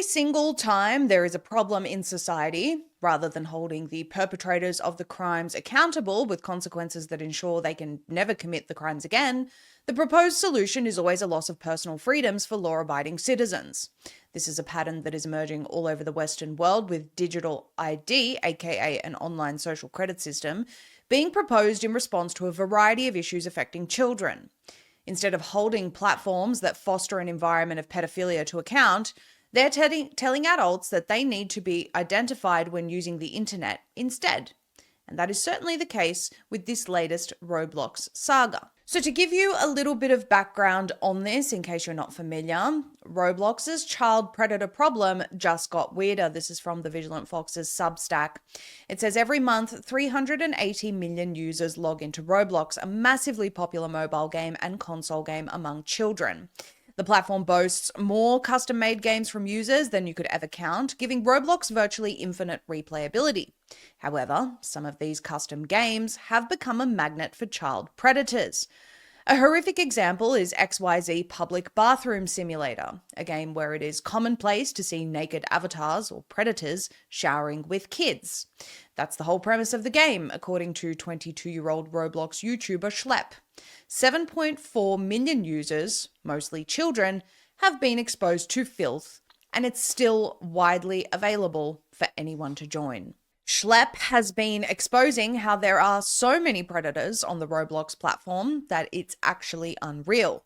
single time there is a problem in society, rather than holding the perpetrators of the crimes accountable with consequences that ensure they can never commit the crimes again, the proposed solution is always a loss of personal freedoms for law-abiding citizens. This is a pattern that is emerging all over the Western world, with digital ID, aka an online social credit system, being proposed in response to a variety of issues affecting children. Instead of holding platforms that foster an environment of pedophilia to account, they're telling adults that they need to be identified when using the internet instead. And that is certainly the case with this latest Roblox saga. So to give you a little bit of background on this, in case you're not familiar, Roblox's child predator problem just got weirder. This is from the Vigilant Fox's Substack. It says every month, 380 million users log into Roblox, a massively popular mobile game and console game among children. The platform boasts more custom-made games from users than you could ever count, giving Roblox virtually infinite replayability. However, some of these custom games have become a magnet for child predators. A horrific example is XYZ Public Bathroom Simulator, a game where it is commonplace to see naked avatars or predators showering with kids. That's the whole premise of the game, according to 22-year-old Roblox YouTuber Schlep. 7.4 million users, mostly children, have been exposed to filth, and it's still widely available for anyone to join. Schlep has been exposing how there are so many predators on the Roblox platform that it's actually unreal.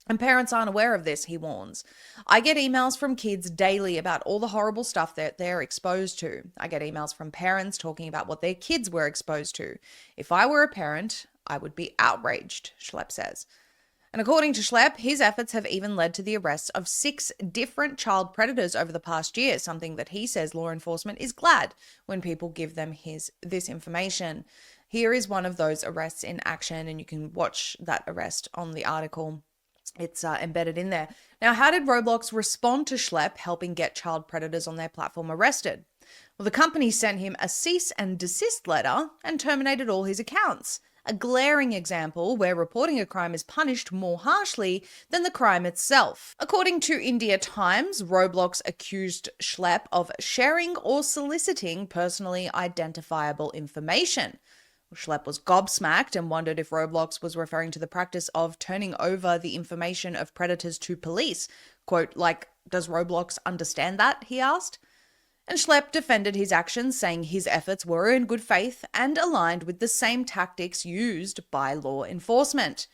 And parents aren't aware of this, he warns. I get emails from kids daily about all the horrible stuff that they're exposed to. I get emails from parents talking about what their kids were exposed to. If I were a parent, I would be outraged, Schlep says. And according to Schlep, his efforts have even led to the arrest of 6 different child predators over the past year, something that he says law enforcement is glad when people give them this information. Here is one of those arrests in action, and you can watch that arrest on the article. It's embedded in there. Now, how did Roblox respond to Schlep helping get child predators on their platform arrested? Well, the company sent him a cease and desist letter and terminated all his accounts. A glaring example where reporting a crime is punished more harshly than the crime itself. According to India Times, Roblox accused Schlep of sharing or soliciting personally identifiable information. Schlep was gobsmacked and wondered if Roblox was referring to the practice of turning over the information of predators to police. Quote, like, does Roblox understand that, he asked. And Schlep defended his actions, saying his efforts were in good faith and aligned with the same tactics used by law enforcement.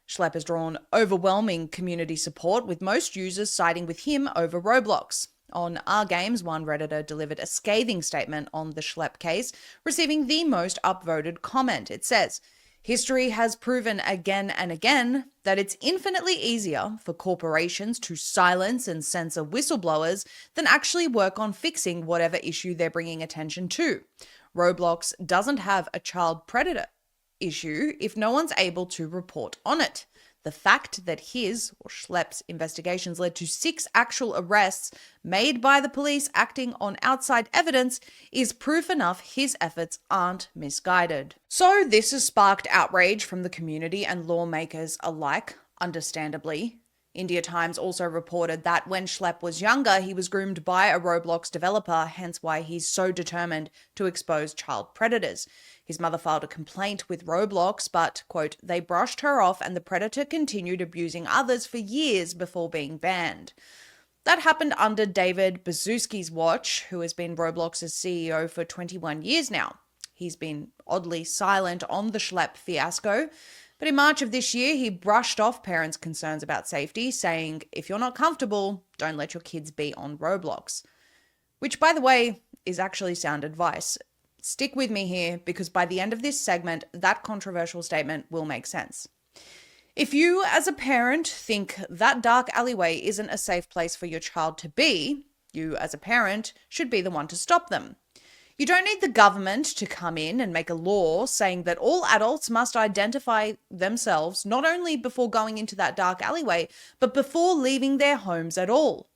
Schlep has drawn overwhelming community support, with most users siding with him over Roblox. On Our Games, one Redditor delivered a scathing statement on the Schlep case, receiving the most upvoted comment. It says, "History has proven again and again that it's infinitely easier for corporations to silence and censor whistleblowers than actually work on fixing whatever issue they're bringing attention to. Roblox doesn't have a child predator issue if no one's able to report on it. The fact that his, or Schlep's, investigations led to 6 actual arrests made by the police acting on outside evidence is proof enough his efforts aren't misguided." So this has sparked outrage from the community and lawmakers alike, understandably. India Times also reported that when Schlep was younger, he was groomed by a Roblox developer, hence why he's so determined to expose child predators. His mother filed a complaint with Roblox, but, quote, they brushed her off and the predator continued abusing others for years before being banned. That happened under David Baszucki's watch, who has been Roblox's CEO for 21 years now. He's been oddly silent on the Schlep fiasco, but in March of this year, he brushed off parents' concerns about safety, saying, if you're not comfortable, don't let your kids be on Roblox. Which, by the way, is actually sound advice. Stick with me here, because by the end of this segment, that controversial statement will make sense. If you, as a parent, think that dark alleyway isn't a safe place for your child to be, you, as a parent, should be the one to stop them. You don't need the government to come in and make a law saying that all adults must identify themselves not only before going into that dark alleyway, but before leaving their homes at all.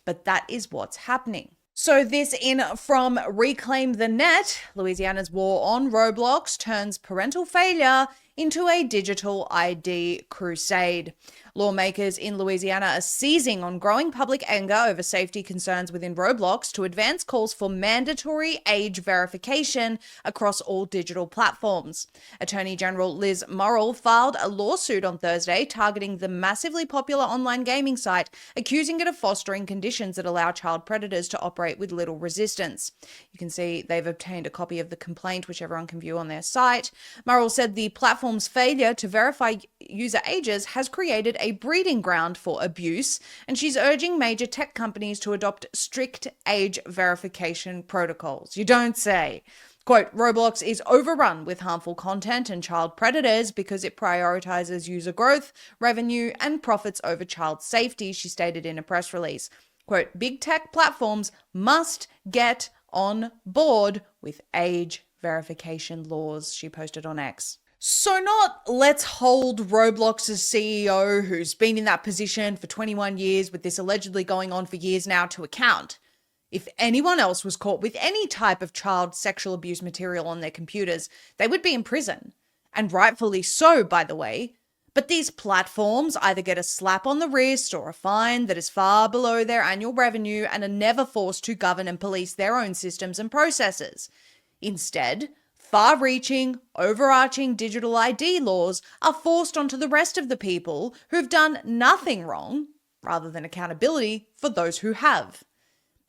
But that is what's happening. So this in from Reclaim the Net, Louisiana's war on Roblox turns parental failure into a digital ID crusade. Lawmakers in Louisiana are seizing on growing public anger over safety concerns within Roblox to advance calls for mandatory age verification across all digital platforms. Attorney General Liz Murrill filed a lawsuit on Thursday targeting the massively popular online gaming site, accusing it of fostering conditions that allow child predators to operate with little resistance. You can see they've obtained a copy of the complaint, which everyone can view on their site. Murrill said the platform's failure to verify user ages has created a breeding ground for abuse, and she's urging major tech companies to adopt strict age verification protocols. You don't say. Quote, Roblox is overrun with harmful content and child predators because it prioritizes user growth, revenue, and profits over child safety, she stated in a press release. Quote, big tech platforms must get on board with age verification laws, she posted on X. So not let's hold Roblox's CEO, who's been in that position for 21 years with this allegedly going on for years now, to account. If anyone else was caught with any type of child sexual abuse material on their computers, they would be in prison. And rightfully so, by the way. But these platforms either get a slap on the wrist or a fine that is far below their annual revenue and are never forced to govern and police their own systems and processes. Instead, far-reaching, overarching digital ID laws are forced onto the rest of the people who've done nothing wrong, rather than accountability for those who have.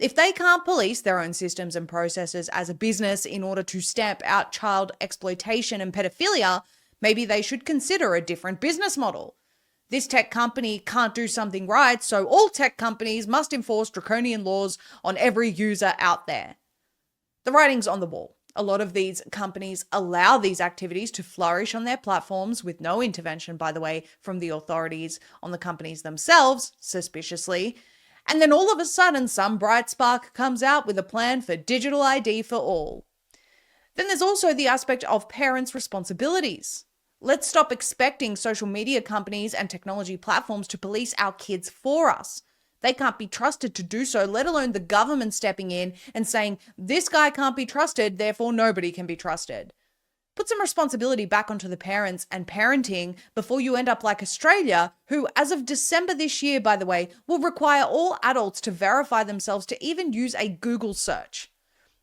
If they can't police their own systems and processes as a business in order to stamp out child exploitation and pedophilia, maybe they should consider a different business model. This tech company can't do something right, so all tech companies must enforce draconian laws on every user out there. The writing's on the wall. A lot of these companies allow these activities to flourish on their platforms with no intervention, by the way, from the authorities on the companies themselves, suspiciously. And then all of a sudden, some bright spark comes out with a plan for digital ID for all. Then there's also the aspect of parents' responsibilities. Let's stop expecting social media companies and technology platforms to police our kids for us. They can't be trusted to do so, let alone the government stepping in and saying, this guy can't be trusted, therefore nobody can be trusted. Put some responsibility back onto the parents and parenting before you end up like Australia, who, as of December this year, by the way, will require all adults to verify themselves to even use a Google search.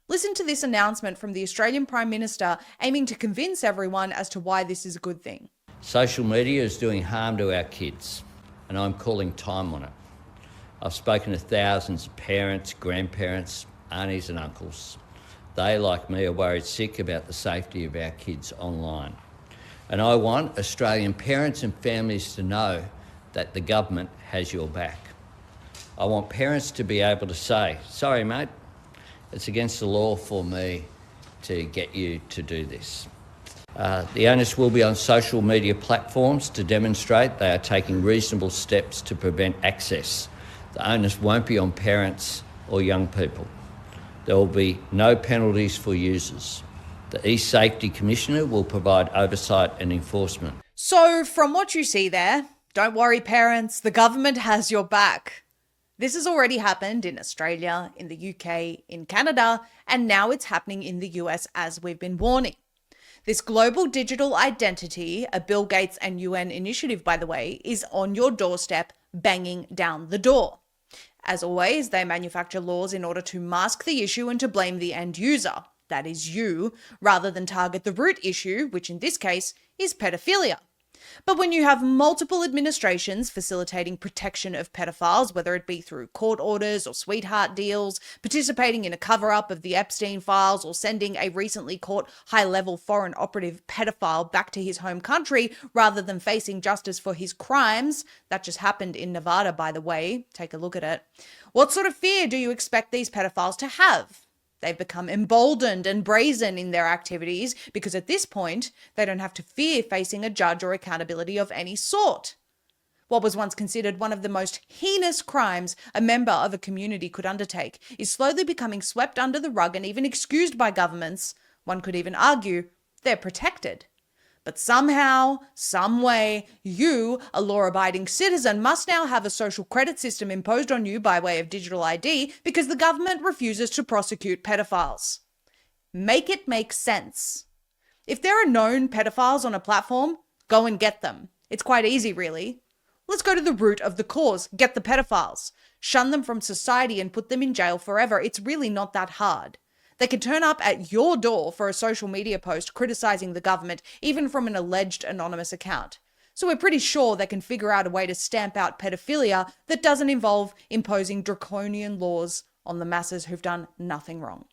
Listen to this announcement from the Australian Prime Minister aiming to convince everyone as to why this is a good thing. Social media is doing harm to our kids, and I'm calling time on it. I've spoken to thousands of parents, grandparents, aunties and uncles. They, like me, are worried sick about the safety of our kids online. And I want Australian parents and families to know that the government has your back. I want parents to be able to say, sorry mate, it's against the law for me to get you to do this. The onus will be on social media platforms to demonstrate they are taking reasonable steps to prevent access. The onus won't be on parents or young people. There will be no penalties for users. The eSafety Commissioner will provide oversight and enforcement. So from what you see there, don't worry parents, the government has your back. This has already happened in Australia, in the UK, in Canada, and now it's happening in the US as we've been warning. This global digital identity, a Bill Gates and UN initiative, by the way, is on your doorstep, banging down the door. As always, they manufacture laws in order to mask the issue and to blame the end user, that is you, rather than target the root issue, which in this case is pedophilia. But when you have multiple administrations facilitating protection of pedophiles, whether it be through court orders or sweetheart deals, participating in a cover-up of the Epstein files, or sending a recently caught high-level foreign operative pedophile back to his home country rather than facing justice for his crimes, that just happened in Nevada, by the way, take a look at it, what sort of fear do you expect these pedophiles to have? They've become emboldened and brazen in their activities because at this point, they don't have to fear facing a judge or accountability of any sort. What was once considered one of the most heinous crimes a member of a community could undertake is slowly becoming swept under the rug and even excused by governments. One could even argue they're protected. But somehow, some way, you, a law-abiding citizen, must now have a social credit system imposed on you by way of digital ID because the government refuses to prosecute pedophiles. Make it make sense. If there are known pedophiles on a platform, go and get them. It's quite easy, really. Let's go to the root of the cause. Get the pedophiles. Shun them from society and put them in jail forever. It's really not that hard. They can turn up at your door for a social media post criticizing the government, even from an alleged anonymous account. So we're pretty sure they can figure out a way to stamp out pedophilia that doesn't involve imposing draconian laws on the masses who've done nothing wrong.